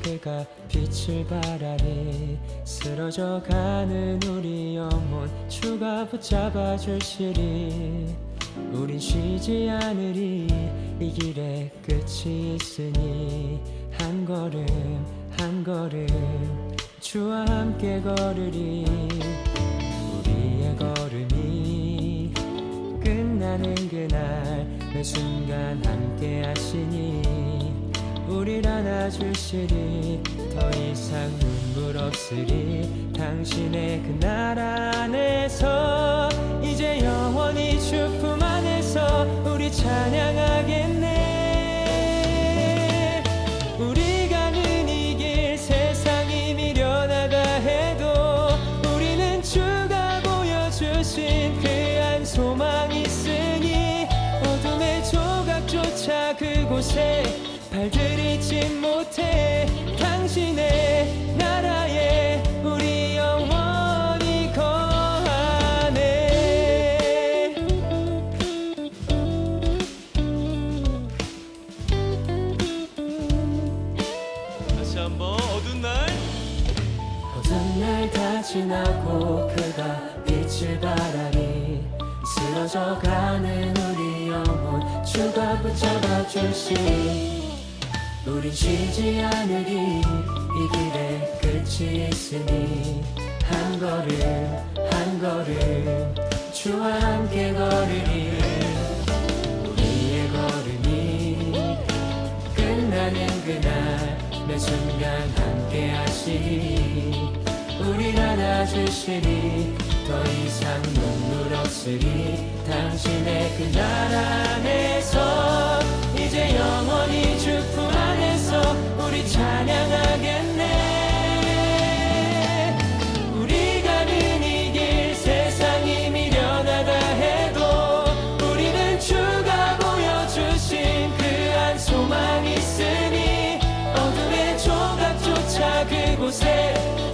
그가 빛을 발하리. 쓰러져가는 우리 영혼 주가 붙잡아 주시리. 우린 쉬지 않으리. 이 길에 끝이 있으니 한 걸음 한 걸음 주와 함께 걸으리. 우리의 걸음이 끝나는 그날 매 순간 함께 하시니 우릴 안아주시리. 더 이상 눈물 없으리. 당신의 그 나라 안에서 이제 영원히 주품 안에서 우리 찬양하겠네. 우리 가는 이 길 세상이 미련하다 해도 우리는 주가 보여주신 그 한 소망 있으니 어둠의 조각조차 그곳에 발들이지 못해. 당신의 나라에 우리 영원히 거하네. 다시 한번 어두운 날 다 지나고 그가 빛을 발하리. 쓰러져가는 우리 영혼 주가 붙잡아 주시니 우린 쉬지 않으리. 이 길에 끝이 있으니 한 걸음 한 걸음 주와 함께 걸으리. 우리의 걸음이 끝나는 그날 매 순간 함께 하시니 우릴 안아주시니 더 이상 눈물 없으리. 당신의 그 나라 안에서 이제 영원히 주품 안에서 우리 찬양하겠네. 우리 가는 이 길 세상이 미련하다 해도 우리는 주가 보여주신 그 한 소망 있으니 어둠의 조각조차 그곳에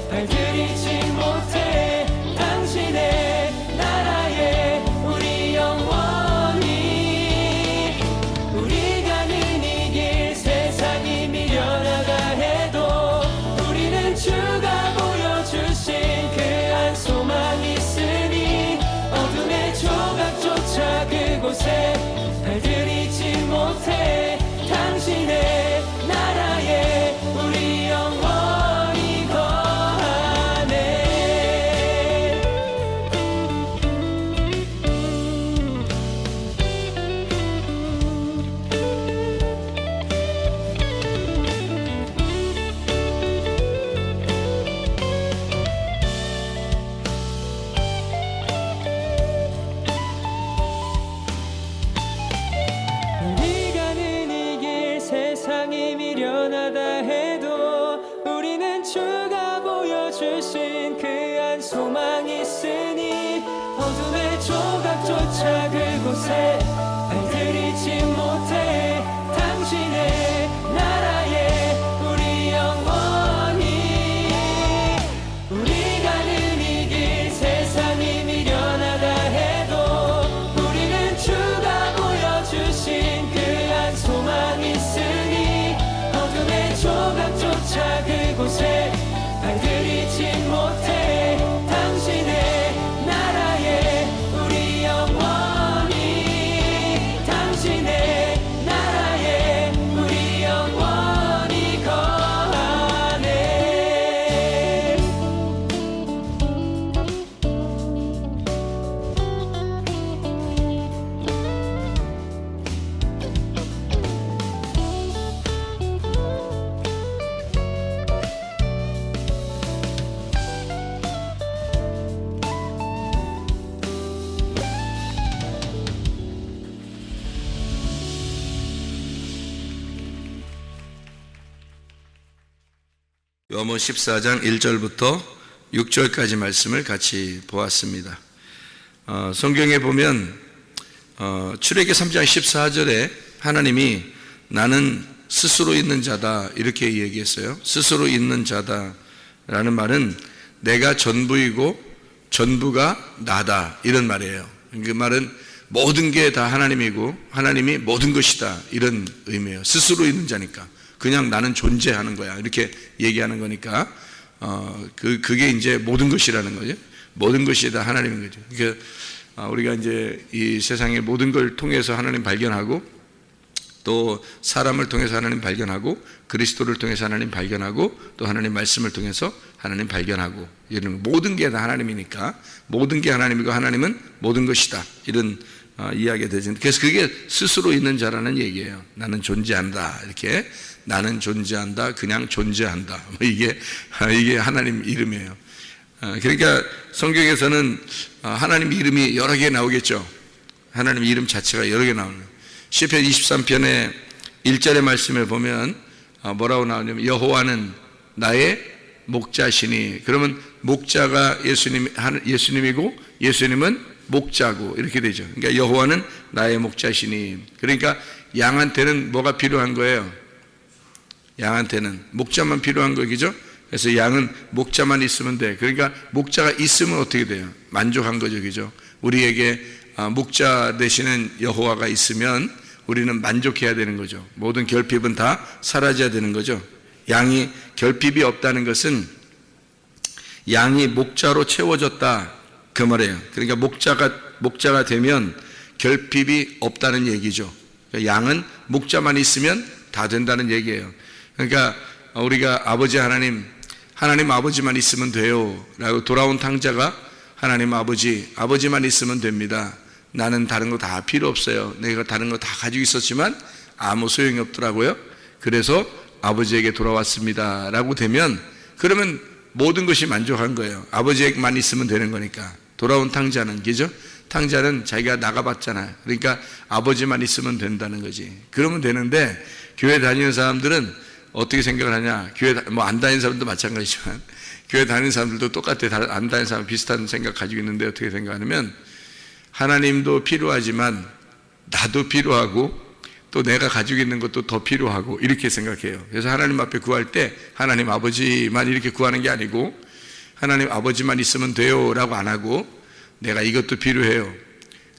발들이지 못해. 당신의 나라에 우리 영원히 우리 가는 이 길 세상이 미련하다 해도 우리는 주가 보여주신 그 한 소망 있으니 어둠의 조각조차 그곳에 발들이지 못해. 당신의 나라에 우리 영원히 거하네. 우리 가는 이 길 세상이 미련하다 해도 우리는 주가 보여주신 그 한 소망 있으니 어둠의 조각조차 그곳에 발들이지 못해. 당신의 나라에 우리 영원히 우리 가는 이 길 세상이 미련하다 해도 우리는 주가 보여주신 그 한 소망 있으니 어둠의 조각조차 그곳에 발들이지 못해. 당신의 나라에 우리 영원히 당신의 나라에 우리 영원히 거하네. 요한복음 14장 1절부터 6절까지 말씀을 같이 보았습니다. 성경에 보면 출애굽기 3장 14절에 하나님이 나는 스스로 있는 자다 이렇게 얘기했어요. 스스로 있는 자다라는 말은 내가 전부이고 전부가 나다 이런 말이에요. 그 말은 모든 게 다 하나님이고 하나님이 모든 것이다 이런 의미예요. 스스로 있는 자니까. 그냥 나는 존재하는 거야. 이렇게 얘기하는 거니까 그게 이제 모든 것이라는 거죠. 모든 것이 다 하나님인 거죠. 그러니까 우리가 이제 이 세상의 모든 걸 통해서 하나님 발견하고 또 사람을 통해서 하나님 발견하고 그리스도를 통해서 하나님 발견하고 또 하나님 말씀을 통해서 하나님 발견하고 이런 모든 게 다 하나님이니까 모든 게 하나님이고 하나님은 모든 것이다. 이런 이야기가 되죠. 그래서 그게 스스로 있는 자라는 얘기예요. 나는 존재한다. 이렇게 나는 존재한다. 그냥 존재한다. 이게 하나님 이름이에요. 그러니까 성경에서는 하나님 이름이 여러 개 나오겠죠. 하나님 이름 자체가 여러 개 나오는 거예요. 시편 23편의 1절의 말씀에 보면 뭐라고 나오냐면 여호와는 나의 목자시니, 그러면 목자가 예수님이고 예수님은 목자고 이렇게 되죠. 그러니까 여호와는 나의 목자시니, 그러니까 양한테는 뭐가 필요한 거예요? 양한테는 목자만 필요한 거죠. 그래서 양은 목자만 있으면 돼. 그러니까 목자가 있으면 어떻게 돼요? 만족한 거죠, 그죠? 우리에게 목자 되시는 여호와가 있으면 우리는 만족해야 되는 거죠. 모든 결핍은 다 사라져야 되는 거죠. 양이 결핍이 없다는 것은 양이 목자로 채워졌다 그 말이에요. 그러니까 목자가 되면 결핍이 없다는 얘기죠. 그러니까 양은 목자만 있으면 다 된다는 얘기예요. 그러니까 우리가 아버지 하나님 아버지만 있으면 돼요 라고 돌아온 탕자가 하나님 아버지만 있으면 됩니다. 나는 다른 거 다 필요 없어요. 내가 다른 거 다 가지고 있었지만 아무 소용이 없더라고요. 그래서 아버지에게 돌아왔습니다 라고 되면, 그러면 모든 것이 만족한 거예요. 아버지에게만 있으면 되는 거니까. 돌아온 탕자는, 그죠? 탕자는 자기가 나가봤잖아요. 그러니까 아버지만 있으면 된다는 거지. 그러면 되는데, 교회 다니는 사람들은 어떻게 생각을 하냐? 교회 안 다니는 사람도 마찬가지지만 교회 다니는 사람들도 똑같아. 안 다니는 사람 비슷한 생각 가지고 있는데 어떻게 생각하냐면, 하나님도 필요하지만 나도 필요하고 또 내가 가지고 있는 것도 더 필요하고 이렇게 생각해요. 그래서 하나님 앞에 구할 때 하나님 아버지만 이렇게 구하는 게 아니고 하나님 아버지만 있으면 돼요 라고 안 하고, 내가 이것도 필요해요,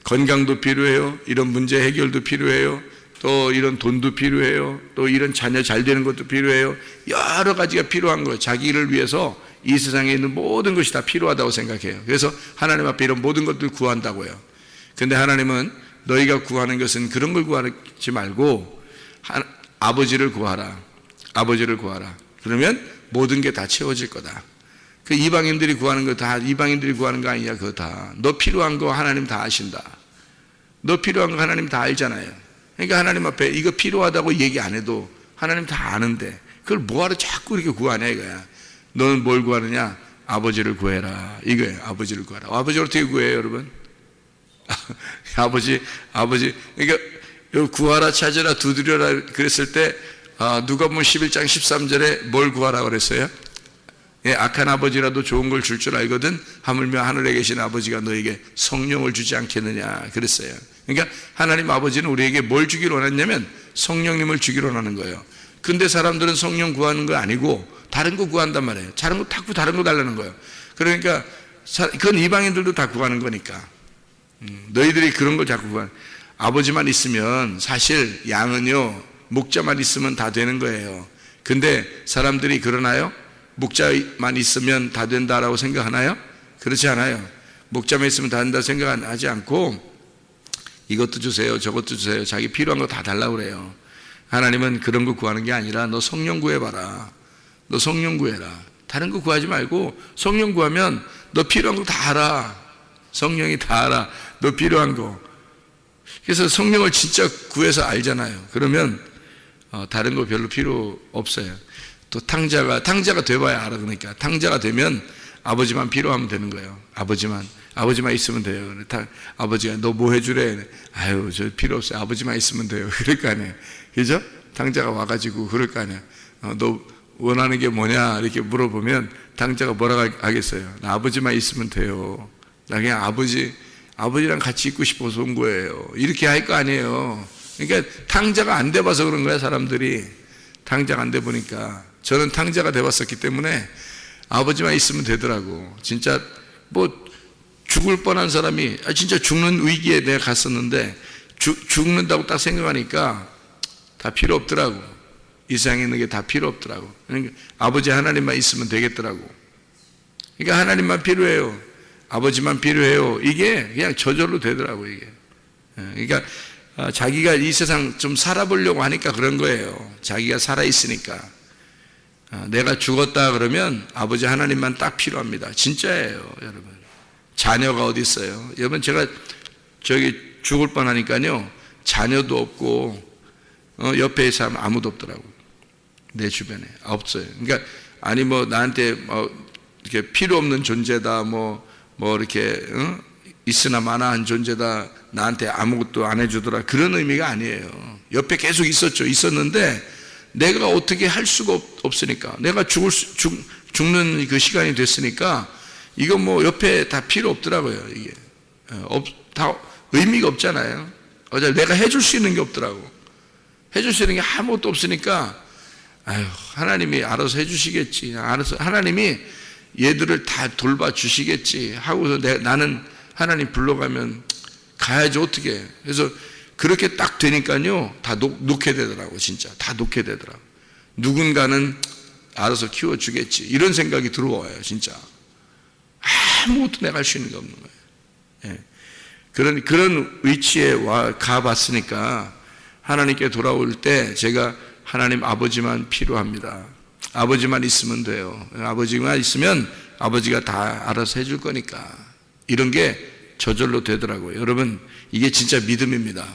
건강도 필요해요, 이런 문제 해결도 필요해요, 또 이런 돈도 필요해요, 또 이런 자녀 잘 되는 것도 필요해요. 여러 가지가 필요한 거예요. 자기를 위해서 이 세상에 있는 모든 것이 다 필요하다고 생각해요. 그래서 하나님 앞에 이런 모든 것들을 구한다고요. 근데 하나님은 너희가 구하는 것은 그런 걸 구하지 말고 아버지를 구하라. 아버지를 구하라. 그러면 모든 게 다 채워질 거다. 그 이방인들이 구하는 거 다 이방인들이 구하는 거 아니냐. 그거 다 너 필요한 거 하나님 다 아신다. 너 필요한 거 하나님 다 알잖아요. 그러니까 하나님 앞에 이거 필요하다고 얘기 안 해도 하나님 다 아는데 그걸 뭐하러 자꾸 이렇게 구하냐 이거야. 너는 뭘 구하느냐? 아버지를 구해라 이거예요. 아버지를 구하라. 아버지를 어떻게 구해요 여러분? 아버지 그러니까 구하라 찾으라 두드려라 그랬을 때 누가복음 11장 13절에 뭘 구하라 그랬어요? 예, 악한 아버지라도 좋은 걸 줄 줄 알거든 하물며 하늘에 계신 아버지가 너에게 성령을 주지 않겠느냐 그랬어요. 그러니까 하나님 아버지는 우리에게 뭘 주기를 원했냐면 성령님을 주기를 원하는 거예요. 근데 사람들은 성령 구하는 거 아니고 다른 거 구한단 말이에요. 자꾸 다른 거 달라는 거예요. 그러니까 그건 이방인들도 다 구하는 거니까. 너희들이 그런 걸 자꾸 구하는. 아버지만 있으면 사실 양은요 목자만 있으면 다 되는 거예요. 근데 사람들이 그러나요? 목자만 있으면 다 된다라고 생각하나요? 그렇지 않아요. 목자만 있으면 다 된다 생각하지 않고 이것도 주세요 저것도 주세요 자기 필요한 거 다 달라고 그래요. 하나님은 그런 거 구하는 게 아니라 너 성령 구해봐라. 너 성령 구해라. 다른 거 구하지 말고 성령 구하면 너 필요한 거 다 알아. 성령이 다 알아. 너 필요한 거. 그래서 성령을 진짜 구해서 알잖아요. 그러면 다른 거 별로 필요 없어요. 또 탕자가 돼봐야 알아. 그러니까 탕자가 되면 아버지만 필요하면 되는 거예요. 아버지만 있으면 돼요. 아버지가 너 뭐 해주래? 아유 저 필요 없어요. 아버지만 있으면 돼요. 그럴 거 아니에요. 그죠? 탕자가 와가지고 그럴 거 아니에요. 너 원하는 게 뭐냐 이렇게 물어보면 탕자가 뭐라고 하겠어요? 나 아버지만 있으면 돼요. 나 그냥 아버지랑 같이 있고 싶어서 온 거예요. 이렇게 할 거 아니에요. 그러니까 탕자가 안 돼봐서 그런 거야 사람들이. 탕자가 안 돼보니까. 저는 탕자가 돼봤었기 때문에 아버지만 있으면 되더라고. 진짜 뭐 죽을 뻔한 사람이 진짜 죽는 위기에 내가 갔었는데 죽는다고 딱 생각하니까 다 필요 없더라고. 이 세상에 있는 게 다 필요 없더라고. 그러니까 아버지 하나님만 있으면 되겠더라고. 그러니까 하나님만 필요해요. 아버지만 필요해요. 이게 그냥 저절로 되더라고, 이게. 그러니까 자기가 이 세상 좀 살아보려고 하니까 그런 거예요. 자기가 살아있으니까. 내가 죽었다 그러면 아버지 하나님만 딱 필요합니다. 진짜예요, 여러분. 자녀가 어디 있어요? 여러분, 제가 저기 죽을 뻔하니까요, 자녀도 없고 옆에 사람 아무도 없더라고. 내 주변에 없어요. 그러니까 아니 뭐 나한테 이렇게 필요 없는 존재다, 뭐 이렇게 있으나 마나한 존재다, 나한테 아무것도 안 해주더라, 그런 의미가 아니에요. 옆에 계속 있었는데 내가 어떻게 할 수가 없으니까, 내가 죽는 그 시간이 됐으니까 이거 뭐 옆에 다 필요 없더라고요. 이게 다 의미가 없잖아요. 내가 해줄 수 있는 게 없더라고. 해줄 수 있는 게 아무것도 없으니까 아유, 하나님이 알아서 해주시겠지, 알아서 하나님이 얘들을 다 돌봐주시겠지 하고서 나는 하나님 불러가면 가야지 어떻게. 그래서 그렇게 딱 되니까요, 다 놓게 되더라고. 진짜 다 놓게 되더라고. 누군가는 알아서 키워주겠지, 이런 생각이 들어와요. 진짜 아무것도 내가 할 수 있는 게 없는 거예요. 예. 그런 위치에 가봤으니까 하나님께 돌아올 때 제가 하나님 아버지만 필요합니다. 아버지만 있으면 돼요. 아버지만 있으면 아버지가 다 알아서 해줄 거니까. 이런 게 저절로 되더라고요. 여러분, 이게 진짜 믿음입니다.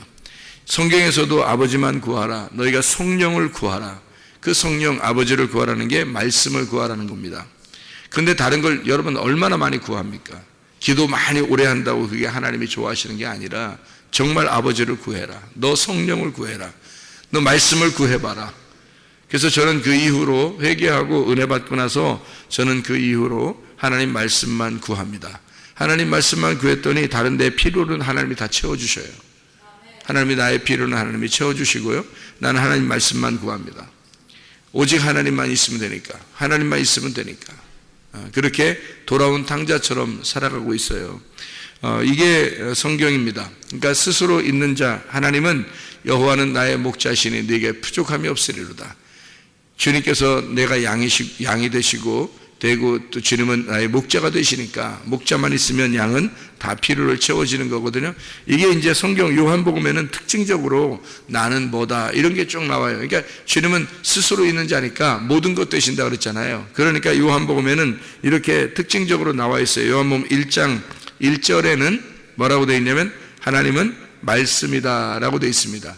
성경에서도 아버지만 구하라, 너희가 성령을 구하라. 그 성령 아버지를 구하라는 게 말씀을 구하라는 겁니다. 그런데 다른 걸 여러분 얼마나 많이 구합니까? 기도 많이 오래 한다고 그게 하나님이 좋아하시는 게 아니라 정말 아버지를 구해라. 너 성령을 구해라. 너 말씀을 구해봐라. 그래서 저는 그 이후로 회개하고 은혜 받고 나서 저는 그 이후로 하나님 말씀만 구합니다. 하나님 말씀만 구했더니 다른 데 필요는 하나님이 다 채워주셔요. 하나님이 나의 필요는 하나님이 채워주시고요, 나는 하나님 말씀만 구합니다. 오직 하나님만 있으면 되니까, 하나님만 있으면 되니까. 그렇게 돌아온 탕자처럼 살아가고 있어요. 이게 성경입니다. 그러니까 스스로 있는 자, 하나님은 여호와는 나의 목자시니 네게 부족함이 없으리로다. 주님께서 내가 양이 되시고 되고 또 주님은 나의 목자가 되시니까 목자만 있으면 양은 다 필요를 채워지는 거거든요. 이게 이제 성경 요한복음에는 특징적으로 나는 뭐다 이런 게 쭉 나와요. 그러니까 주님은 스스로 있는 자니까 모든 것 되신다 그랬잖아요. 그러니까 요한복음에는 이렇게 특징적으로 나와 있어요. 요한복음 1장 1절에는 뭐라고 되어 있냐면 하나님은 말씀이다 라고 되어 있습니다.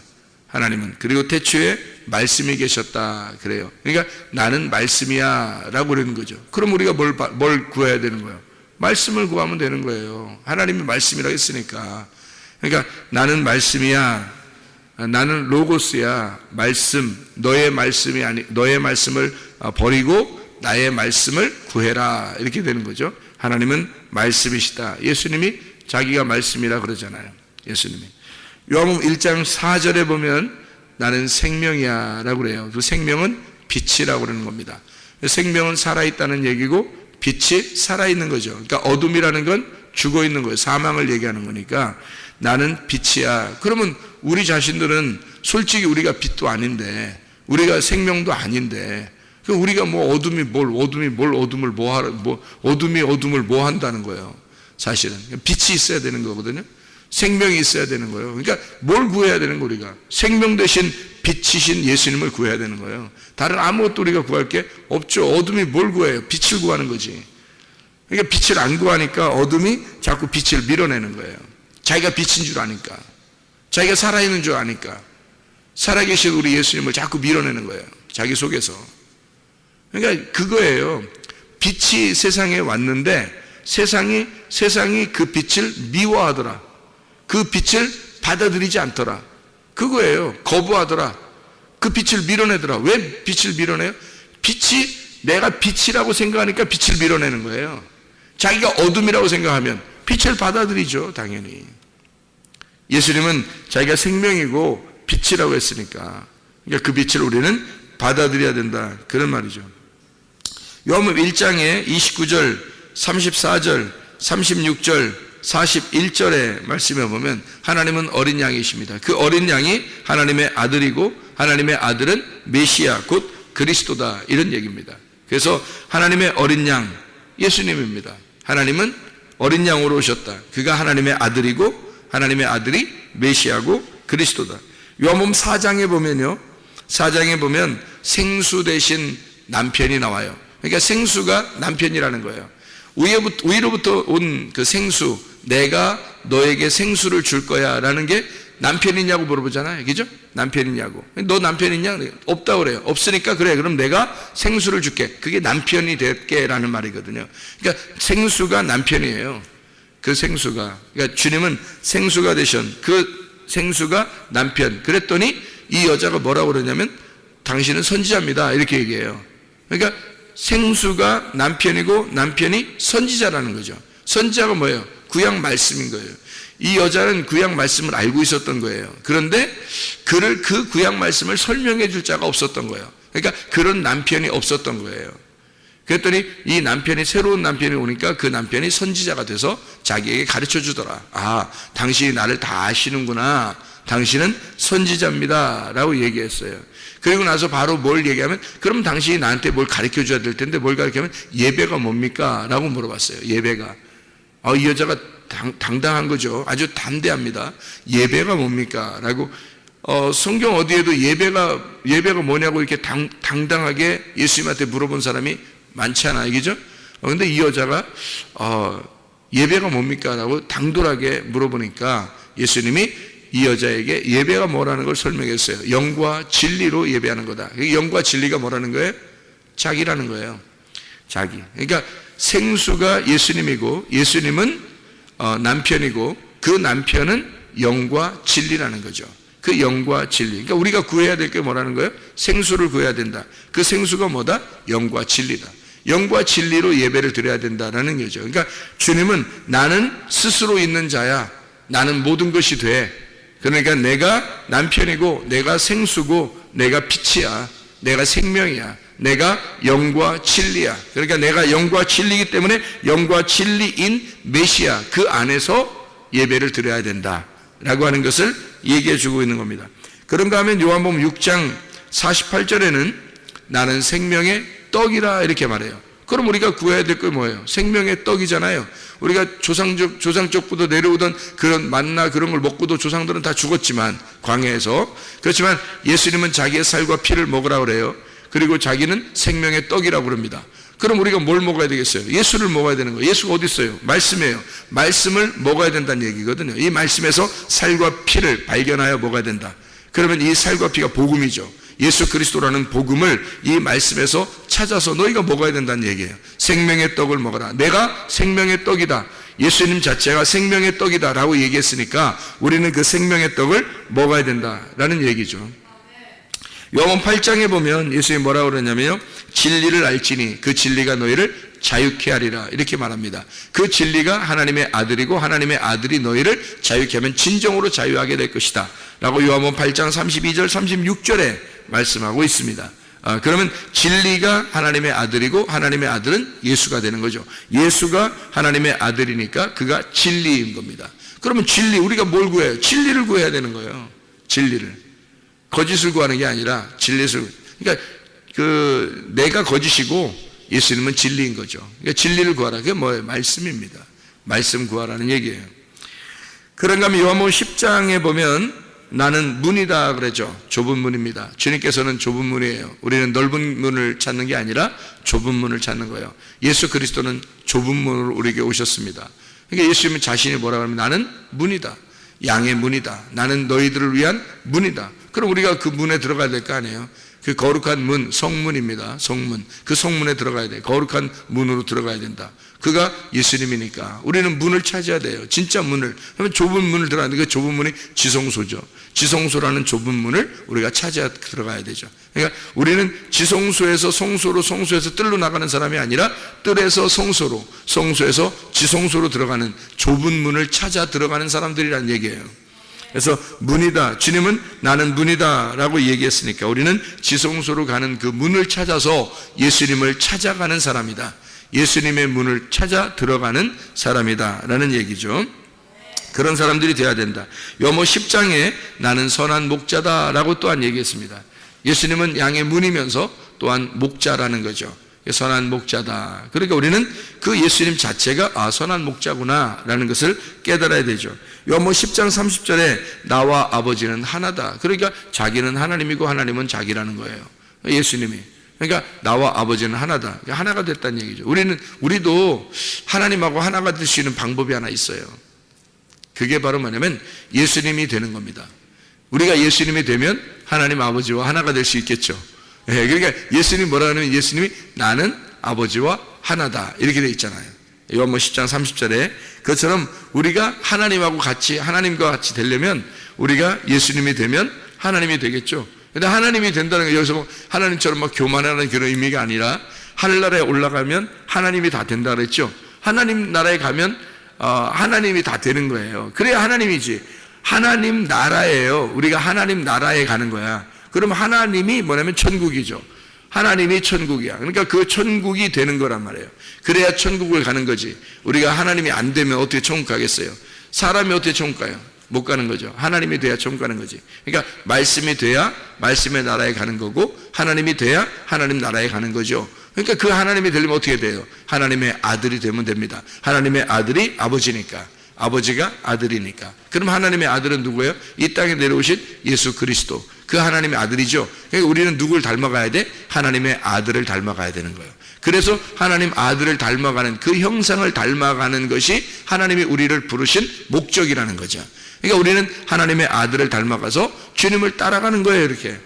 하나님은. 그리고 태초에 말씀이 계셨다 그래요. 그러니까 나는 말씀이야 라고 그러는 거죠. 그럼 우리가 뭘 구해야 되는 거예요? 말씀을 구하면 되는 거예요. 하나님이 말씀이라고 했으니까. 그러니까 나는 말씀이야, 나는 로고스야, 말씀, 너의 말씀이 아니, 너의 말씀을 버리고 나의 말씀을 구해라 이렇게 되는 거죠. 하나님은 말씀이시다. 예수님이 자기가 말씀이라 그러잖아요. 예수님이. 요한복음 1장 4절에 보면 나는 생명이야 라고 그래요. 그 생명은 빛이라고 그러는 겁니다. 생명은 살아있다는 얘기고 빛이 살아있는 거죠. 그러니까 어둠이라는 건 죽어있는 거예요. 사망을 얘기하는 거니까 나는 빛이야. 그러면 우리 자신들은 솔직히 우리가 빛도 아닌데, 우리가 생명도 아닌데, 우리가 뭐 어둠이 어둠을 뭐 한다는 거예요. 사실은 빛이 있어야 되는 거거든요. 생명이 있어야 되는 거예요. 그러니까 뭘 구해야 되는 거, 우리가 생명 대신 빛이신 예수님을 구해야 되는 거예요. 다른 아무것도 우리가 구할 게 없죠. 어둠이 뭘 구해요? 빛을 구하는 거지. 그러니까 빛을 안 구하니까 어둠이 자꾸 빛을 밀어내는 거예요. 자기가 빛인 줄 아니까, 자기가 살아있는 줄 아니까 살아계신 우리 예수님을 자꾸 밀어내는 거예요. 자기 속에서. 그러니까 그거예요. 빛이 세상에 왔는데 세상이 그 빛을 미워하더라. 그 빛을 받아들이지 않더라. 그거예요. 거부하더라. 그 빛을 밀어내더라. 왜 빛을 밀어내요? 빛이 내가 빛이라고 생각하니까 빛을 밀어내는 거예요. 자기가 어둠이라고 생각하면 빛을 받아들이죠. 당연히. 예수님은 자기가 생명이고 빛이라고 했으니까, 그러니까 그 빛을 우리는 받아들여야 된다, 그런 말이죠. 요한복음 1장에 29절, 34절, 36절, 41절의 말씀에 보면 하나님은 어린 양이십니다. 그 어린 양이 하나님의 아들이고 하나님의 아들은 메시아 곧 그리스도다, 이런 얘기입니다. 그래서 하나님의 어린 양 예수님입니다. 하나님은 어린 양으로 오셨다. 그가 하나님의 아들이고 하나님의 아들이 메시아고 그리스도다. 요한복음 4장에 보면요, 4장에 보면 생수 대신 남편이 나와요. 그러니까 생수가 남편이라는 거예요. 위로부터 온 그 생수, 내가 너에게 생수를 줄 거야 라는 게 남편이냐고 물어보잖아요. 그죠? 남편이냐고. 너 남편 있냐? 없다고 그래요. 없으니까 그래, 그럼 내가 생수를 줄게. 그게 남편이 될게 라는 말이거든요. 그러니까 생수가 남편이에요. 그 생수가. 그러니까 주님은 생수가 되신 그 생수가 남편. 그랬더니 이 여자가 뭐라고 그러냐면 당신은 선지자입니다, 이렇게 얘기해요. 그러니까 생수가 남편이고 남편이 선지자라는 거죠. 선지자가 뭐예요? 구약 말씀인 거예요. 이 여자는 구약 말씀을 알고 있었던 거예요. 그런데 그 구약 말씀을 설명해 줄 자가 없었던 거예요. 그러니까 그런 남편이 없었던 거예요. 그랬더니 이 남편이, 새로운 남편이 오니까 그 남편이 선지자가 돼서 자기에게 가르쳐 주더라. 아, 당신이 나를 다 아시는구나. 당신은 선지자입니다 라고 얘기했어요. 그리고 나서 바로 뭘 얘기하면, 그럼 당신이 나한테 뭘 가르쳐 줘야 될 텐데 뭘 가르치면, 예배가 뭡니까? 라고 물어봤어요. 예배가. 이 여자가 당당한 거죠. 아주 담대합니다. 예배가 뭡니까? 라고. 성경 어디에도 예배가 뭐냐고 이렇게 당당하게 예수님한테 물어본 사람이 많지 않아요. 그죠? 근데 이 여자가 예배가 뭡니까? 라고 당돌하게 물어보니까 예수님이 이 여자에게 예배가 뭐라는 걸 설명했어요. 영과 진리로 예배하는 거다. 영과 진리가 뭐라는 거예요? 자기라는 거예요. 자기. 그러니까 생수가 예수님이고 예수님은 남편이고 그 남편은 영과 진리라는 거죠. 그 영과 진리. 그러니까 우리가 구해야 될 게 뭐라는 거예요? 생수를 구해야 된다. 그 생수가 뭐다? 영과 진리다. 영과 진리로 예배를 드려야 된다라는 거죠. 그러니까 주님은 나는 스스로 있는 자야. 나는 모든 것이 돼. 그러니까 내가 남편이고 내가 생수고 내가 빛이야. 내가 생명이야. 내가 영과 진리야. 그러니까 내가 영과 진리이기 때문에 영과 진리인 메시아, 그 안에서 예배를 드려야 된다 라고 하는 것을 얘기해 주고 있는 겁니다. 그런가 하면 요한복음 6장 48절에는 나는 생명의 떡이라 이렇게 말해요. 그럼 우리가 구해야 될 게 뭐예요? 생명의 떡이잖아요. 우리가 조상 쪽부터 내려오던 그런 만나 그런 걸 먹고도 조상들은 다 죽었지만, 광야에서. 그렇지만 예수님은 자기의 살과 피를 먹으라고 그래요. 그리고 자기는 생명의 떡이라고 그럽니다. 그럼 우리가 뭘 먹어야 되겠어요? 예수를 먹어야 되는 거예요. 예수가 어디 있어요? 말씀이에요. 말씀을 먹어야 된다는 얘기거든요. 이 말씀에서 살과 피를 발견하여 먹어야 된다. 그러면 이 살과 피가 복음이죠. 예수 그리스도라는 복음을 이 말씀에서 찾아서 너희가 먹어야 된다는 얘기예요. 생명의 떡을 먹어라. 내가 생명의 떡이다. 예수님 자체가 생명의 떡이다 라고 얘기했으니까 우리는 그 생명의 떡을 먹어야 된다라는 얘기죠. 요한복음 8장에 보면 예수님이 뭐라고 그러냐면요, 진리를 알지니 그 진리가 너희를 자유케 하리라 이렇게 말합니다. 그 진리가 하나님의 아들이고 하나님의 아들이 너희를 자유케 하면 진정으로 자유하게 될 것이다 라고 요한복음 8장 32절 36절에 말씀하고 있습니다. 그러면 진리가 하나님의 아들이고 하나님의 아들은 예수가 되는 거죠. 예수가 하나님의 아들이니까 그가 진리인 겁니다. 그러면 진리, 우리가 뭘 구해요? 진리를 구해야 되는 거예요. 진리를. 거짓을 구하는 게 아니라 진리를. 그러니까 내가 거짓이고 예수님은 진리인 거죠. 그러니까 진리를 구하라. 그게 뭐예요? 말씀입니다. 말씀 구하라는 얘기예요. 그런가 하면 요한복음 10장에 보면 나는 문이다 그러죠. 좁은 문입니다. 주님께서는 좁은 문이에요. 우리는 넓은 문을 찾는 게 아니라 좁은 문을 찾는 거예요. 예수 그리스도는 좁은 문으로 우리에게 오셨습니다. 그러니까 예수님은 자신이 뭐라고 하면 나는 문이다. 양의 문이다. 나는 너희들을 위한 문이다. 그럼 우리가 그 문에 들어가야 될 거 아니에요. 그 거룩한 문, 성문입니다. 성문. 그 성문에 들어가야 돼요. 거룩한 문으로 들어가야 된다. 그가 예수님이니까 우리는 문을 찾아야 돼요. 진짜 문을. 그러면 좁은 문을 들어가는데 그 좁은 문이 지성소죠. 지성소라는 좁은 문을 우리가 찾아 들어가야 되죠. 그러니까 우리는 지성소에서 성소로, 성소에서 뜰로 나가는 사람이 아니라 뜰에서 성소로, 성소에서 지성소로 들어가는 좁은 문을 찾아 들어가는 사람들이라는 얘기예요. 그래서 문이다. 주님은 나는 문이다 라고 얘기했으니까 우리는 지성소로 가는 그 문을 찾아서 예수님을 찾아가는 사람이다. 예수님의 문을 찾아 들어가는 사람이다 라는 얘기죠. 그런 사람들이 되어야 된다. 요한복음 10장에 나는 선한 목자다 라고 또한 얘기했습니다. 예수님은 양의 문이면서 또한 목자라는 거죠. 선한 목자다. 그러니까 우리는 그 예수님 자체가 선한 목자구나 라는 것을 깨달아야 되죠. 요한복음 10장 30절에 나와 아버지는 하나다. 그러니까 자기는 하나님이고 하나님은 자기라는 거예요. 예수님이. 그러니까 나와 아버지는 하나다. 그러니까 하나가 됐다는 얘기죠. 우리도 하나님하고 하나가 될 수 있는 방법이 하나 있어요. 그게 바로 뭐냐면 예수님이 되는 겁니다. 우리가 예수님이 되면 하나님 아버지와 하나가 될 수 있겠죠. 그러니까 예수님이 뭐라 하냐면 예수님이 나는 아버지와 하나다 이렇게 되어 있잖아요. 요한복음 10장 30절에 그것처럼 우리가 하나님하고 같이 하나님과 같이 되려면 우리가 예수님이 되면 하나님이 되겠죠. 근데 하나님이 된다는 게 여기서 뭐 하나님처럼 막 교만하는 그런 의미가 아니라 하늘나라에 올라가면 하나님이 다 된다 그랬죠. 하나님 나라에 가면 하나님이 다 되는 거예요. 그래야 하나님이지. 하나님 나라예요. 우리가 하나님 나라에 가는 거야. 그럼 하나님이 뭐냐면 천국이죠. 하나님이 천국이야. 그러니까 그 천국이 되는 거란 말이에요. 그래야 천국을 가는 거지. 우리가 하나님이 안 되면 어떻게 천국 가겠어요? 사람이 어떻게 천국 가요? 못 가는 거죠. 하나님이 돼야 천국 가는 거지. 그러니까 말씀이 돼야 말씀의 나라에 가는 거고 하나님이 돼야 하나님 나라에 가는 거죠. 그러니까 그 하나님이 되려면 어떻게 돼요? 하나님의 아들이 되면 됩니다. 하나님의 아들이 아버지니까. 아버지가 아들이니까. 그럼 하나님의 아들은 누구예요? 이 땅에 내려오신 예수 그리스도. 그 하나님의 아들이죠. 그러니까 우리는 누굴 닮아가야 돼? 하나님의 아들을 닮아가야 되는 거예요. 그래서 하나님 아들을 닮아가는 그 형상을 닮아가는 것이 하나님이 우리를 부르신 목적이라는 거죠. 그러니까 우리는 하나님의 아들을 닮아가서 주님을 따라가는 거예요. 이렇게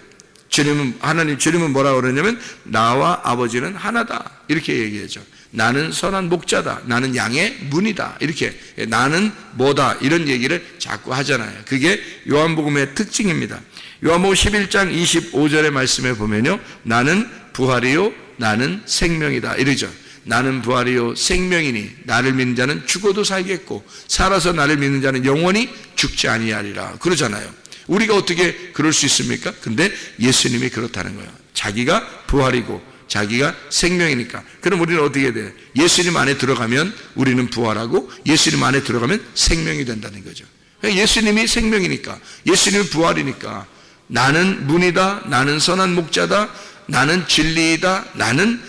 주님은 뭐라고 그러냐면 나와 아버지는 하나다 이렇게 얘기하죠. 나는 선한 목자다. 나는 양의 문이다. 이렇게 나는 뭐다 이런 얘기를 자꾸 하잖아요. 그게 요한복음의 특징입니다. 요한복음 11장 25절의 말씀에 보면요, 나는 부활이요 나는 생명이다 이러죠. 나는 부활이요 생명이니 나를 믿는 자는 죽어도 살겠고 살아서 나를 믿는 자는 영원히 죽지 아니하리라 그러잖아요. 우리가 어떻게 그럴 수 있습니까? 근데 예수님이 그렇다는 거예요. 자기가 부활이고 자기가 생명이니까. 그럼 우리는 어떻게 돼요? 예수님 안에 들어가면 우리는 부활하고 예수님 안에 들어가면 생명이 된다는 거죠. 예수님이 생명이니까, 예수님이 부활이니까 나는 문이다, 나는 선한 목자다, 나는 진리이다, 나는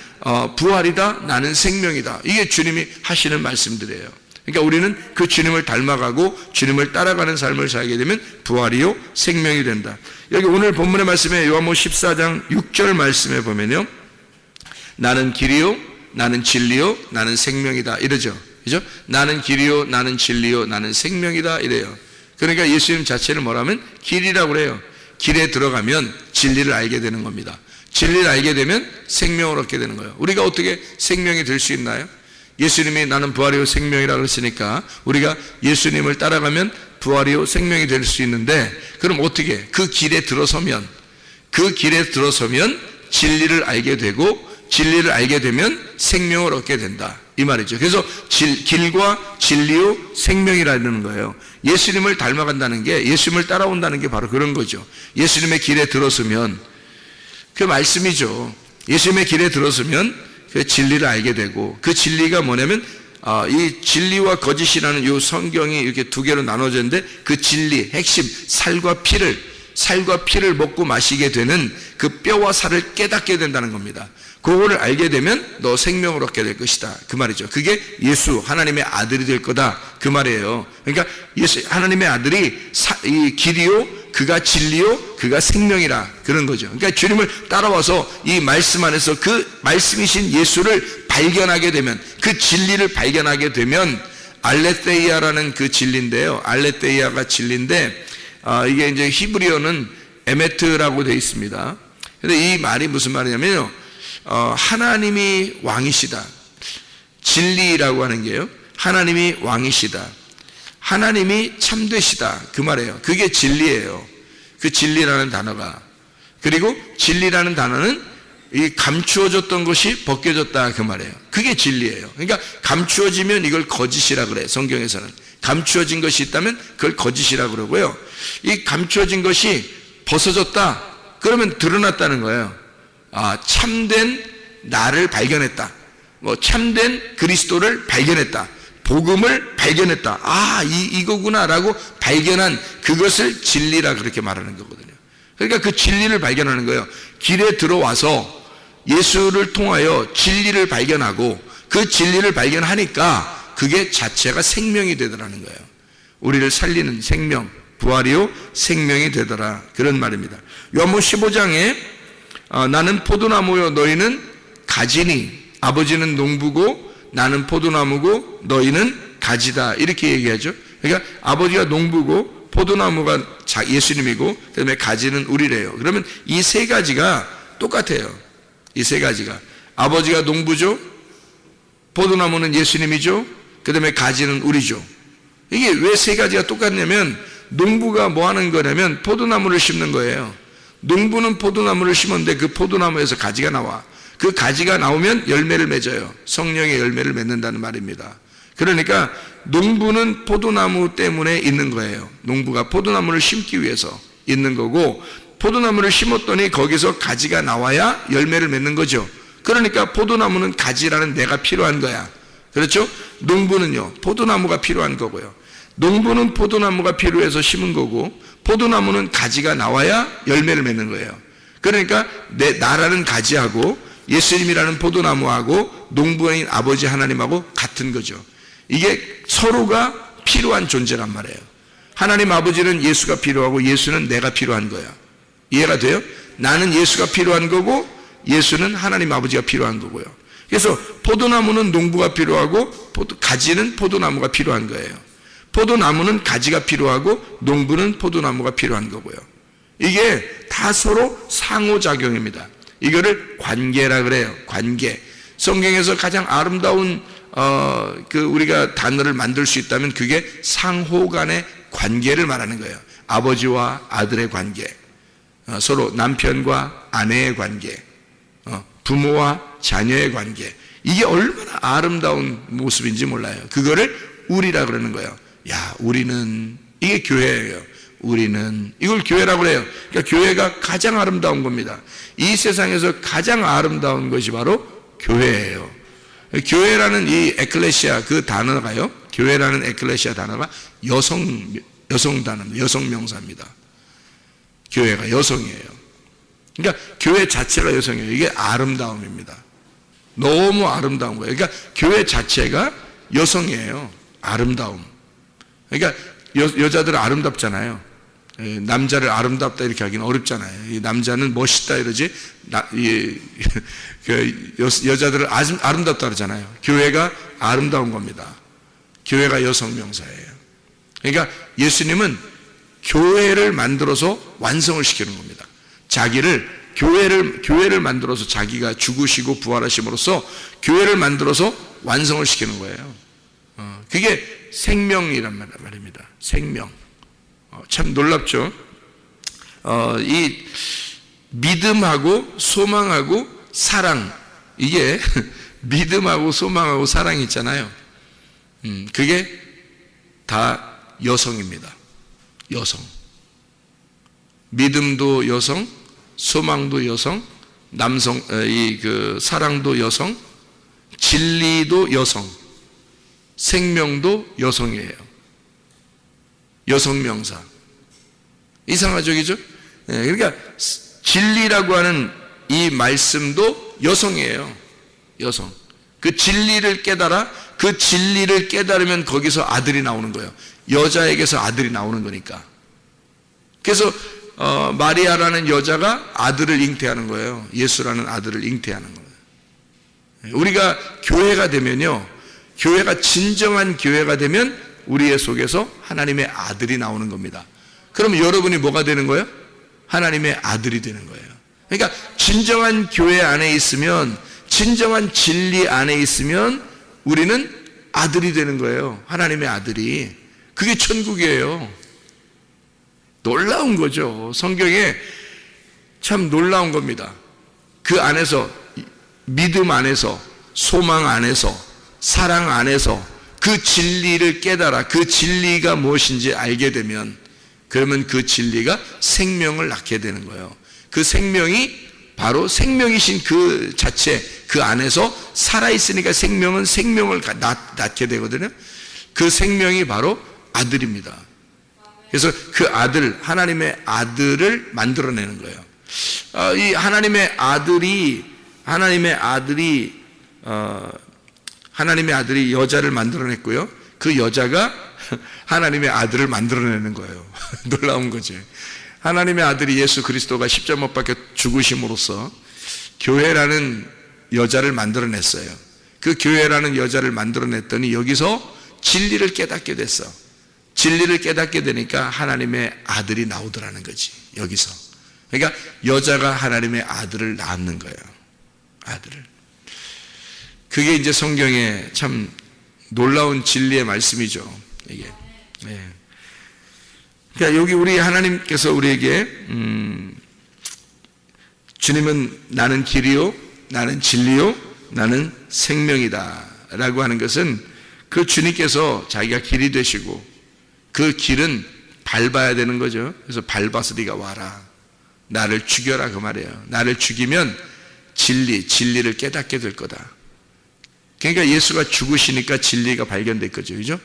부활이다, 나는 생명이다. 이게 주님이 하시는 말씀들이에요. 그러니까 우리는 그 주님을 닮아가고 주님을 따라가는 삶을 살게 되면 부활이요 생명이 된다. 여기 오늘 본문의 말씀에 요한복음 14장 6절 말씀에 보면요, 나는 길이요 나는 진리요 나는 생명이다 이러죠. 그죠? 나는 길이요 나는 진리요 나는 생명이다 이래요. 그러니까 예수님 자체를 뭐라면 길이라고 그래요. 길에 들어가면 진리를 알게 되는 겁니다. 진리를 알게 되면 생명을 얻게 되는 거예요. 우리가 어떻게 생명이 될 수 있나요? 예수님이 나는 부활이요 생명이라고 그랬으니까 우리가 예수님을 따라가면 부활이요 생명이 될 수 있는데, 그럼 어떻게? 그 길에 들어서면 진리를 알게 되고 진리를 알게 되면 생명을 얻게 된다 이 말이죠. 그래서 길과 진리요 생명이라는 거예요. 예수님을 닮아간다는 게, 예수님을 따라온다는 게 바로 그런 거죠. 예수님의 길에 들어서면 그 말씀이죠. 예수님의 길에 들어서면 그 진리를 알게 되고, 그 진리가 뭐냐면 이 진리와 거짓이라는 이 성경이 이렇게 두 개로 나눠졌는데, 그 진리 핵심 살과 피를 먹고 마시게 되는 그 뼈와 살을 깨닫게 된다는 겁니다. 그거를 알게 되면 너 생명을 얻게 될 것이다 그 말이죠. 그게 예수 하나님의 아들이 될 거다 그 말이에요. 그러니까 예수 하나님의 아들이 이 길이요 그가 진리요 그가 생명이라 그런 거죠. 그러니까 주님을 따라와서 이 말씀 안에서 그 말씀이신 예수를 발견하게 되면, 그 진리를 발견하게 되면, 알레테이아라는 그 진리인데요, 알레테이아가 진리인데 이게 이제 히브리어는 에메트라고 되어 있습니다. 근데 이 말이 무슨 말이냐면요, 하나님이 왕이시다, 진리라고 하는 게요, 하나님이 왕이시다, 하나님이 참되시다 그 말이에요. 그게 진리예요. 그 진리라는 단어가. 그리고 진리라는 단어는 이 감추어졌던 것이 벗겨졌다 그 말이에요. 그게 진리예요. 그러니까 감추어지면 이걸 거짓이라 그래요. 성경에서는 감추어진 것이 있다면 그걸 거짓이라 그러고요, 이 감추어진 것이 벗어졌다 그러면 드러났다는 거예요. 참된 나를 발견했다, 참된 그리스도를 발견했다, 복음을 발견했다, 이거구나 라고 발견한 그것을 진리라 그렇게 말하는 거거든요. 그러니까 그 진리를 발견하는 거예요. 길에 들어와서 예수를 통하여 진리를 발견하고 그 진리를 발견하니까 그게 자체가 생명이 되더라는 거예요. 우리를 살리는 생명, 부활이요 생명이 되더라, 그런 말입니다. 요한복음 15장에 나는 포도나무요 너희는 가지니 아버지는 농부고 나는 포도나무고 너희는 가지다, 이렇게 얘기하죠. 그러니까 아버지가 농부고 포도나무가 예수님이고 그다음에 가지는 우리래요. 그러면 이 세 가지가 똑같아요. 이 세 가지가 아버지가 농부죠, 포도나무는 예수님이죠, 그 다음에 가지는 우리죠. 이게 왜 세 가지가 똑같냐면 농부가 뭐 하는 거냐면 포도나무를 심는 거예요. 농부는 포도나무를 심었는데 그 포도나무에서 가지가 나와. 그 가지가 나오면 열매를 맺어요. 성령의 열매를 맺는다는 말입니다. 그러니까 농부는 포도나무 때문에 있는 거예요. 농부가 포도나무를 심기 위해서 있는 거고, 포도나무를 심었더니 거기서 가지가 나와야 열매를 맺는 거죠. 그러니까 포도나무는 가지라는 내가 필요한 거야. 그렇죠? 농부는요 포도나무가 필요한 거고요. 농부는 포도나무가 필요해서 심은 거고, 포도나무는 가지가 나와야 열매를 맺는 거예요. 그러니까 나라는 가지하고 예수님이라는 포도나무하고 농부인 아버지 하나님하고 같은 거죠. 이게 서로가 필요한 존재란 말이에요. 하나님 아버지는 예수가 필요하고 예수는 내가 필요한 거야. 이해가 돼요? 나는 예수가 필요한 거고 예수는 하나님 아버지가 필요한 거고요. 그래서 포도나무는 농부가 필요하고 가지는 포도나무가 필요한 거예요. 포도나무는 가지가 필요하고 농부는 포도나무가 필요한 거고요. 이게 다 서로 상호작용입니다. 이거를 관계라 그래요. 관계. 성경에서 가장 아름다운 우리가 단어를 만들 수 있다면 그게 상호 간의 관계를 말하는 거예요. 아버지와 아들의 관계, 서로 남편과 아내의 관계, 부모와 자녀의 관계. 이게 얼마나 아름다운 모습인지 몰라요. 그거를 우리라 그러는 거예요. 야, 우리는, 이게 교회예요. 우리는, 이걸 교회라고 그래요. 그러니까 교회가 가장 아름다운 겁니다. 이 세상에서 가장 아름다운 것이 바로 교회예요. 교회라는 이 에클레시아 그 단어가요, 교회라는 에클레시아 단어가 여성 단어입니다. 여성 명사입니다. 교회가 여성이에요. 그러니까 교회 자체가 여성이에요. 이게 아름다움입니다. 너무 아름다운 거예요. 그러니까 교회 자체가 여성이에요. 아름다움. 그러니까 여자들은 아름답잖아요. 남자를 아름답다 이렇게 하기는 어렵잖아요. 이 남자는 멋있다 이러지, 여자들을 아름답다 그러잖아요. 교회가 아름다운 겁니다. 교회가 여성 명사예요. 그러니까 예수님은 교회를 만들어서 완성을 시키는 겁니다. 교회를 만들어서 자기가 죽으시고 부활하심으로써 교회를 만들어서 완성을 시키는 거예요. 그게 생명이란 말입니다. 생명. 참 놀랍죠? 이 믿음하고 소망하고 사랑, 이게 믿음하고 소망하고 사랑이 있잖아요. 그게 다 여성입니다. 여성. 믿음도 여성, 소망도 여성, 사랑도 여성, 진리도 여성, 생명도 여성이에요. 여성 명사. 이상하죠, 그죠? 그러니까 진리라고 하는 이 말씀도 여성이에요. 여성. 그 진리를 깨달으면 거기서 아들이 나오는 거예요. 여자에게서 아들이 나오는 거니까. 그래서 마리아라는 여자가 아들을 잉태하는 거예요. 예수라는 아들을 잉태하는 거예요. 우리가 교회가 되면요, 교회가 진정한 교회가 되면 우리의 속에서 하나님의 아들이 나오는 겁니다. 그럼 여러분이 뭐가 되는 거예요? 하나님의 아들이 되는 거예요. 그러니까 진정한 교회 안에 있으면, 진정한 진리 안에 있으면 우리는 아들이 되는 거예요. 하나님의 아들이. 그게 천국이에요. 놀라운 거죠. 성경에 참 놀라운 겁니다. 그 안에서, 믿음 안에서, 소망 안에서, 사랑 안에서 그 진리를 깨달아 그 진리가 무엇인지 알게 되면, 그러면 그 진리가 생명을 낳게 되는 거예요. 그 생명이 바로 생명이신 그 자체, 그 안에서 살아있으니까 생명은 생명을 낳게 되거든요. 그 생명이 바로 아들입니다. 그래서 그 아들, 하나님의 아들을 만들어내는 거예요. 이 하나님의 아들이 여자를 만들어냈고요. 그 여자가 하나님의 아들을 만들어내는 거예요. 놀라운 거지. 하나님의 아들이 예수 그리스도가 십자가 못 박혀 죽으심으로써 교회라는 여자를 만들어냈어요. 그 교회라는 여자를 만들어냈더니 여기서 진리를 깨닫게 됐어. 진리를 깨닫게 되니까 하나님의 아들이 나오더라는 거지. 여기서. 그러니까 여자가 하나님의 아들을 낳는 거예요. 아들을. 그게 이제 성경의 참 놀라운 진리의 말씀이죠. 이게. 네. 그러니까 여기 우리 하나님께서 우리에게 주님은 나는 길이요, 나는 진리요, 나는 생명이다 라고 하는 것은 그 주님께서 자기가 길이 되시고 그 길은 밟아야 되는 거죠. 그래서 밟아서 네가 와라. 나를 죽여라 그 말이에요. 나를 죽이면 진리를 깨닫게 될 거다. 그러니까 예수가 죽으시니까 진리가 발견될 거죠. 그죠?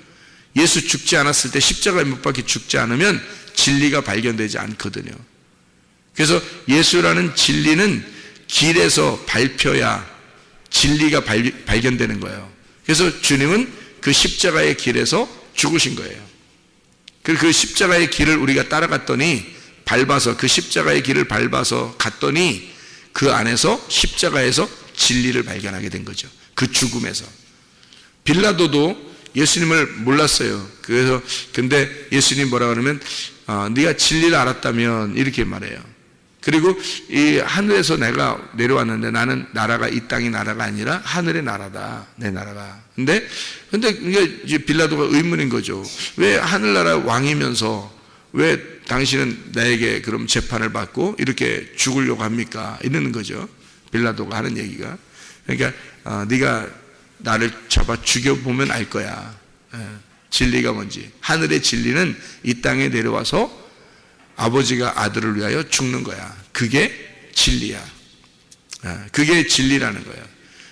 예수 죽지 않았을 때 십자가에 못 박혀 죽지 않으면 진리가 발견되지 않거든요. 그래서 예수라는 진리는 길에서 밟혀야 진리가 발견되는 거예요. 그래서 주님은 그 십자가의 길에서 죽으신 거예요. 그 십자가의 길을 우리가 따라갔더니 밟아서 그 십자가의 길을 밟아서 갔더니 그 안에서 십자가에서 진리를 발견하게 된 거죠. 그 죽음에서. 빌라도도 예수님을 몰랐어요. 그래서 근데 예수님 뭐라 그러면 네가 진리를 알았다면 이렇게 말해요. 그리고 이 하늘에서 내가 내려왔는데 나는 나라가 이 땅의 나라가 아니라 하늘의 나라다. 내 나라가. 근데 이게 빌라도가 의문인 거죠. 왜 하늘나라 왕이면서 왜 당신은 나에게 그럼 재판을 받고 이렇게 죽으려고 합니까? 이러는 거죠. 빌라도가 하는 얘기가. 그러니까 네가 나를 잡아 죽여보면 알 거야. 진리가 뭔지. 하늘의 진리는 이 땅에 내려와서 아버지가 아들을 위하여 죽는 거야. 그게 진리야. 그게 진리라는 거야.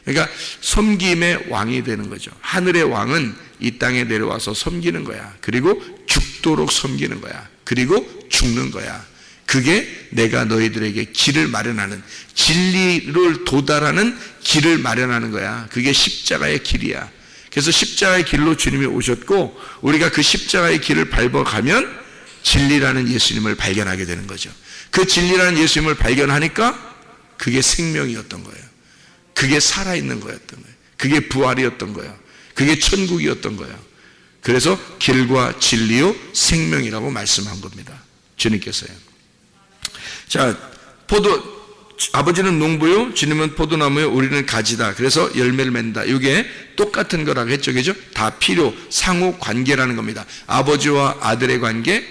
그러니까 섬김의 왕이 되는 거죠. 하늘의 왕은 이 땅에 내려와서 섬기는 거야. 그리고 죽도록 섬기는 거야. 그리고 죽는 거야. 그게 내가 너희들에게 길을 마련하는, 진리를 도달하는 길을 마련하는 거야. 그게 십자가의 길이야. 그래서 십자가의 길로 주님이 오셨고 우리가 그 십자가의 길을 밟아가면 진리라는 예수님을 발견하게 되는 거죠. 그 진리라는 예수님을 발견하니까 그게 생명이었던 거예요. 그게 살아있는 거였던 거예요. 그게 부활이었던 거예요. 그게 천국이었던 거예요. 그래서 길과 진리요 생명이라고 말씀한 겁니다. 주님께서요. 자, 아버지는 농부요, 주님은 포도나무요, 우리는 가지다. 그래서 열매를 맺는다. 이게 똑같은 거라고 했죠, 그죠? 다 필요, 상호 관계라는 겁니다. 아버지와 아들의 관계,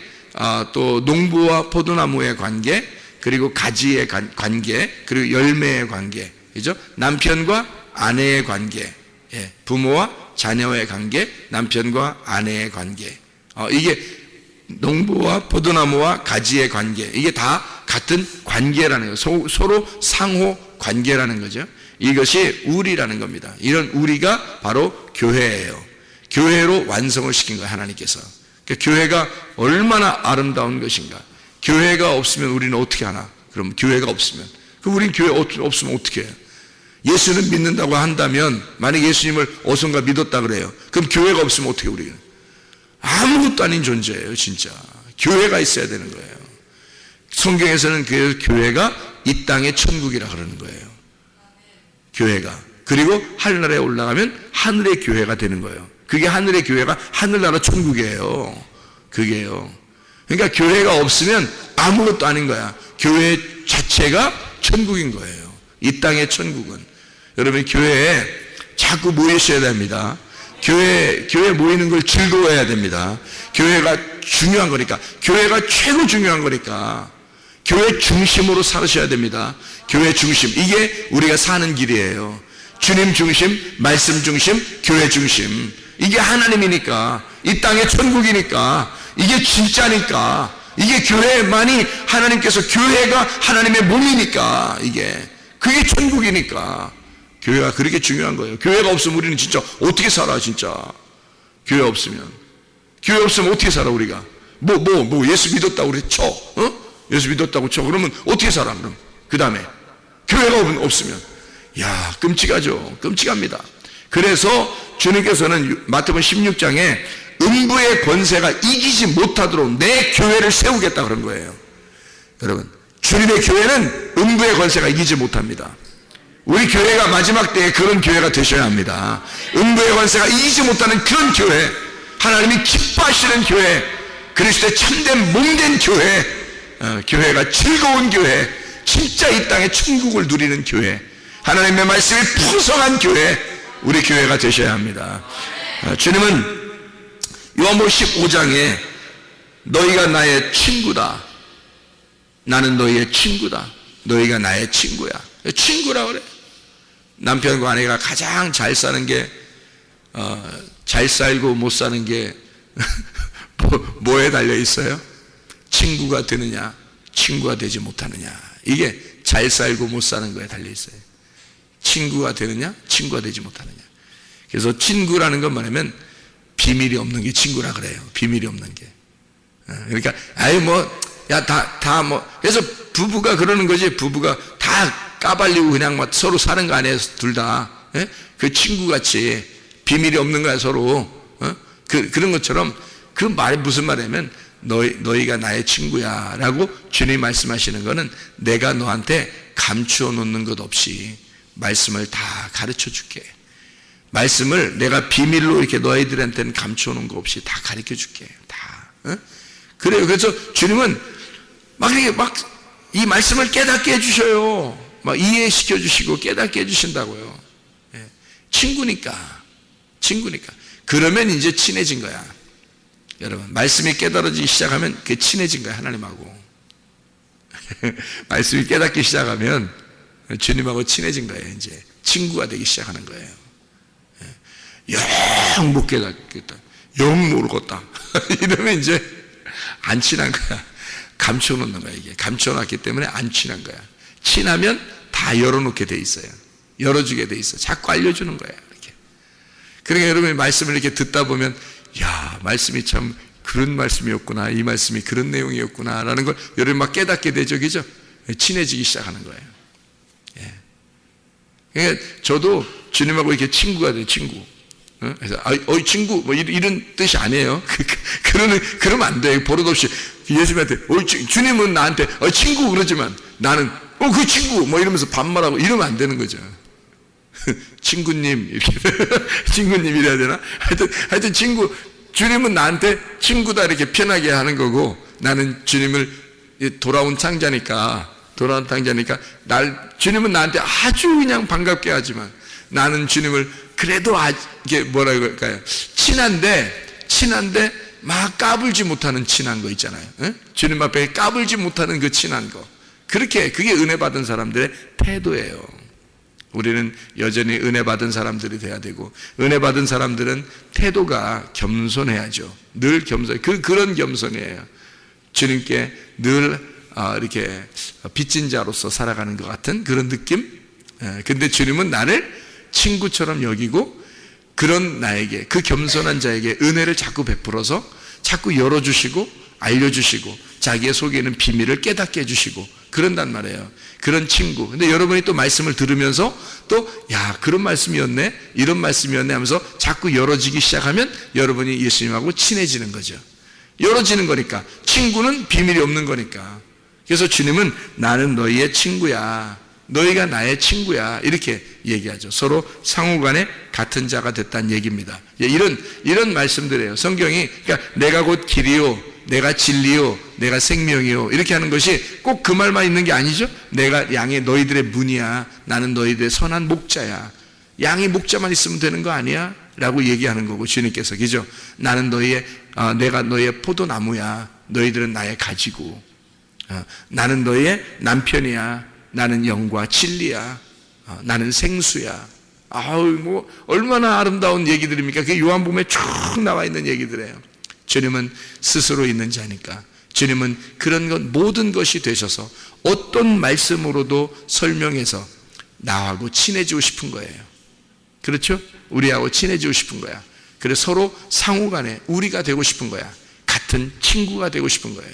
또 농부와 포도나무의 관계, 그리고 가지의 관계, 그리고 열매의 관계, 그죠? 남편과 아내의 관계, 부모와 자녀의 관계, 남편과 아내의 관계. 이게 농부와 포도나무와 가지의 관계, 이게 다 같은 관계라는 거예요. 서로 상호 관계라는 거죠. 이것이 우리라는 겁니다. 이런 우리가 바로 교회예요. 교회로 완성을 시킨 거예요, 하나님께서. 그러니까 교회가 얼마나 아름다운 것인가. 교회가 없으면 우리는 어떻게 하나? 그럼 교회가 없으면. 그럼 우린 교회 없으면 어떻게 해요? 예수는 믿는다고 한다면, 만약 예수님을 어선가 믿었다 그래요. 그럼 교회가 없으면 어떻게 해요, 우리는? 아무것도 아닌 존재예요, 진짜. 교회가 있어야 되는 거예요. 성경에서는 그 교회가 이 땅의 천국이라 그러는 거예요. 교회가. 그리고 하늘나라에 올라가면 하늘의 교회가 되는 거예요. 그게 하늘의 교회가 하늘나라 천국이에요. 그게요. 그러니까 교회가 없으면 아무것도 아닌 거야. 교회 자체가 천국인 거예요. 이 땅의 천국은. 여러분, 교회에 자꾸 모이셔야 됩니다. 교회 모이는 걸 즐거워해야 됩니다. 교회가 중요한 거니까. 교회가 최고 중요한 거니까. 교회 중심으로 살으셔야 됩니다. 교회 중심. 이게 우리가 사는 길이에요. 주님 중심, 말씀 중심, 교회 중심. 이게 하나님이니까. 이 땅의 천국이니까. 이게 진짜니까. 이게 교회만이 하나님께서, 교회가 하나님의 몸이니까. 그게 천국이니까. 교회가 그렇게 중요한 거예요. 교회가 없으면 우리는 진짜 어떻게 살아, 진짜. 교회 없으면 어떻게 살아, 우리가. 예수 믿었다고 그래 쳐. 예수 믿었다고 쳐. 그러면 어떻게 살아? 그럼 그 다음에 교회가 없으면 야, 끔찍하죠. 끔찍합니다. 그래서 주님께서는 마태복음 16장에 음부의 권세가 이기지 못하도록 내 교회를 세우겠다 그런 거예요. 여러분, 주님의 교회는 음부의 권세가 이기지 못합니다. 우리 교회가 마지막 때에 그런 교회가 되셔야 합니다. 음부의 권세가 이기지 못하는 그런 교회, 하나님이 기뻐하시는 교회, 그리스도의 참된 몸된 교회, 교회가 즐거운 교회, 진짜 이 땅에 천국을 누리는 교회, 하나님의 말씀이 풍성한 교회, 우리 교회가 되셔야 합니다. 주님은 요한복음 15장에 너희가 나의 친구다, 나는 너희의 친구다, 너희가 나의 친구야. 친구라 그래. 남편과 아내가 가장 잘 사는 게 잘 살고 못 사는 게 뭐에 달려 있어요? 친구가 되느냐, 친구가 되지 못하느냐. 이게 잘 살고 못 사는 거에 달려 있어요. 친구가 되느냐, 친구가 되지 못하느냐. 그래서 친구라는 건 뭐냐면 비밀이 없는 게 친구라 그래요. 비밀이 없는 게. 그러니까 그래서 부부가 그러는 거지. 부부가 다 까발리고 그냥 막 서로 사는 거 아니에요. 둘 다. 그 친구같이 비밀이 없는 거야 서로. 그런 것처럼 그 말이 무슨 말이냐면 너희가 나의 친구야 라고 주님이 말씀하시는 거는 내가 너한테 감추어 놓는 것 없이 말씀을 다 가르쳐 줄게. 말씀을 내가 비밀로 이렇게 너희들한테는 감추어 놓은 거 없이 다 가르쳐 줄게. 다. 그래요. 그래서 주님은 이 말씀을 깨닫게 해주셔요. 막 이해시켜 주시고 깨닫게 해주신다고요. 친구니까. 그러면 이제 친해진 거야. 여러분, 말씀이 깨달아지기 시작하면 그게 친해진 거야, 하나님하고. 말씀이 깨닫기 시작하면 주님하고 친해진 거예요. 이제 친구가 되기 시작하는 거예요. 영 못 깨닫겠다, 영 모르겠다 이러면 이제 안 친한 거야. 감춰놓는 거야. 이게 감춰놨기 때문에 안 친한 거야. 친하면 다 열어놓게 돼 있어요. 열어주게 돼 있어. 자꾸 알려주는 거야. 이렇게. 그러니까 여러분이 말씀을 이렇게 듣다 보면 야, 말씀이 참 그런 말씀이었구나, 이 말씀이 그런 내용이었구나 라는 걸 여러분 막 깨닫게 되죠. 그죠? 친해지기 시작하는 거예요. 그러니까 저도 주님하고 이렇게 친구가 돼요. 친구. 그래서 친구 뭐 이런 뜻이 아니에요. 그러면 안 돼. 버릇없이 예수님한테 주님은 나한테 친구 그러지만 나는 그 친구 뭐 이러면서 반말하고 이러면 안 되는 거죠. 친구님 이렇게 친구님 이래야 되나? 하여튼 친구, 주님은 나한테 친구다 이렇게 편하게 하는 거고, 나는 주님을 돌아온 창자니까 주님은 나한테 아주 그냥 반갑게 하지만 나는 주님을 그래도 이게 뭐라 그럴까요? 친한데 막 까불지 못하는 친한 거 있잖아요. 주님 앞에 까불지 못하는 그 친한 거. 그게 은혜 받은 사람들의 태도예요. 우리는 여전히 은혜 받은 사람들이 돼야 되고, 은혜 받은 사람들은 태도가 겸손해야죠. 늘 겸손. 그런 겸손이에요. 주님께 늘 이렇게 빚진 자로서 살아가는 것 같은 그런 느낌. 근데 주님은 나를 친구처럼 여기고, 그런 나에게, 그 겸손한 자에게 은혜를 자꾸 베풀어서 자꾸 열어주시고 알려주시고 자기의 속에 있는 비밀을 깨닫게 해주시고 그런단 말이에요. 그런 친구. 근데 여러분이 또 말씀을 들으면서 또 그런 말씀이었네, 이런 말씀이었네 하면서 자꾸 열어지기 시작하면 여러분이 예수님하고 친해지는 거죠. 열어지는 거니까. 친구는 비밀이 없는 거니까. 그래서 주님은 나는 너희의 친구야, 너희가 나의 친구야, 이렇게 얘기하죠. 서로 상호간에 같은 자가 됐다는 얘기입니다. 이런 말씀들이에요. 성경이. 그러니까 내가 곧 길이요, 내가 진리요, 내가 생명이요, 이렇게 하는 것이 꼭 그 말만 있는 게 아니죠. 내가 너희들의 문이야, 나는 너희들의 선한 목자야. 양이 목자만 있으면 되는 거 아니야? 라고 얘기하는 거고, 주님께서. 그죠? 나는 내가 너희의 포도나무야, 너희들은 나의 가지고, 나는 너희의 남편이야, 나는 영과 진리야, 나는 생수야. 뭐 얼마나 아름다운 얘기들입니까? 그게 요한복음에 쭉 나와 있는 얘기들이에요. 주님은 스스로 있는 자니까. 주님은 그런 것 모든 것이 되셔서 어떤 말씀으로도 설명해서 나하고 친해지고 싶은 거예요. 그렇죠? 우리하고 친해지고 싶은 거야. 그래서 서로 상호간에 우리가 되고 싶은 거야. 같은 친구가 되고 싶은 거예요.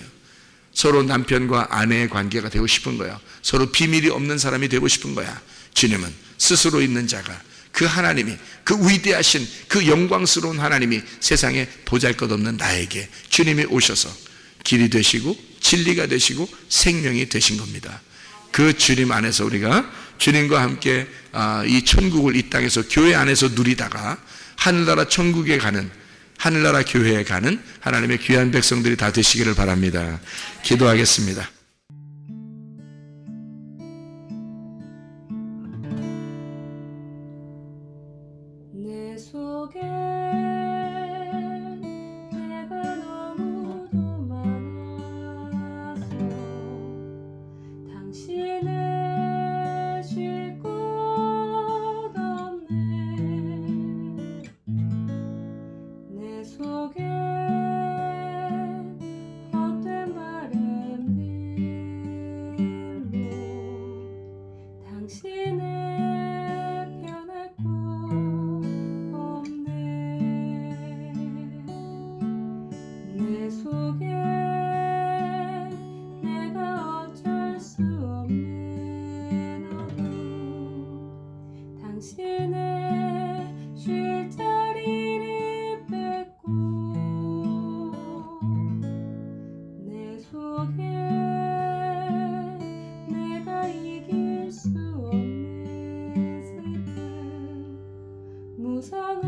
서로 남편과 아내의 관계가 되고 싶은 거예요. 서로 비밀이 없는 사람이 되고 싶은 거야. 주님은 스스로 있는 자가, 그 하나님이, 그 위대하신 그 영광스러운 하나님이 세상에 보잘것없는 나에게 주님이 오셔서 길이 되시고 진리가 되시고 생명이 되신 겁니다. 그 주님 안에서 우리가 주님과 함께 이 천국을 이 땅에서 교회 안에서 누리다가 하늘나라 천국에 가는, 하늘나라 교회에 가는 하나님의 귀한 백성들이 다 되시기를 바랍니다. 기도하겠습니다. 내 속에 내가 너무도 많아서 당신을 쉴 곳 없네. 내 속에 헛된 바램들로 당신을 변할 곳 없네. 내 속에 내가 어쩔 수 없는 어둠, 당신의 쉴 자리를 뺏고 내 속에 내가 이길 수 없는 슬픔, 무성한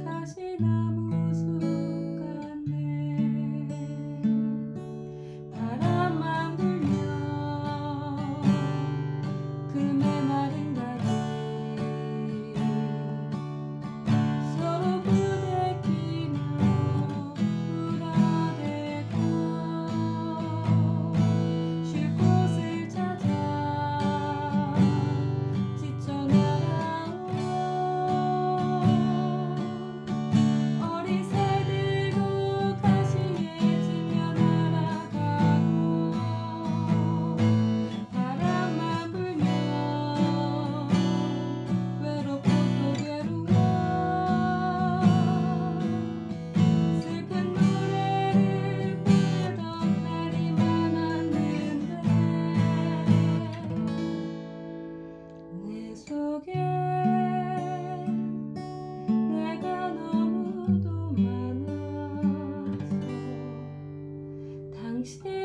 가시나무 숲 같네. 바람만 불면 그 메마른 다리 서로 부대끼며 울어대고 쉴 곳을 찾아 지쳐 날아온 어리새들도 가시에 지며 날아가고 바람만 불면 외롭고 또 괴로워 슬픈 노래를 부르던 날이 많았는데 내 속에 내가 너무도 많아서 당신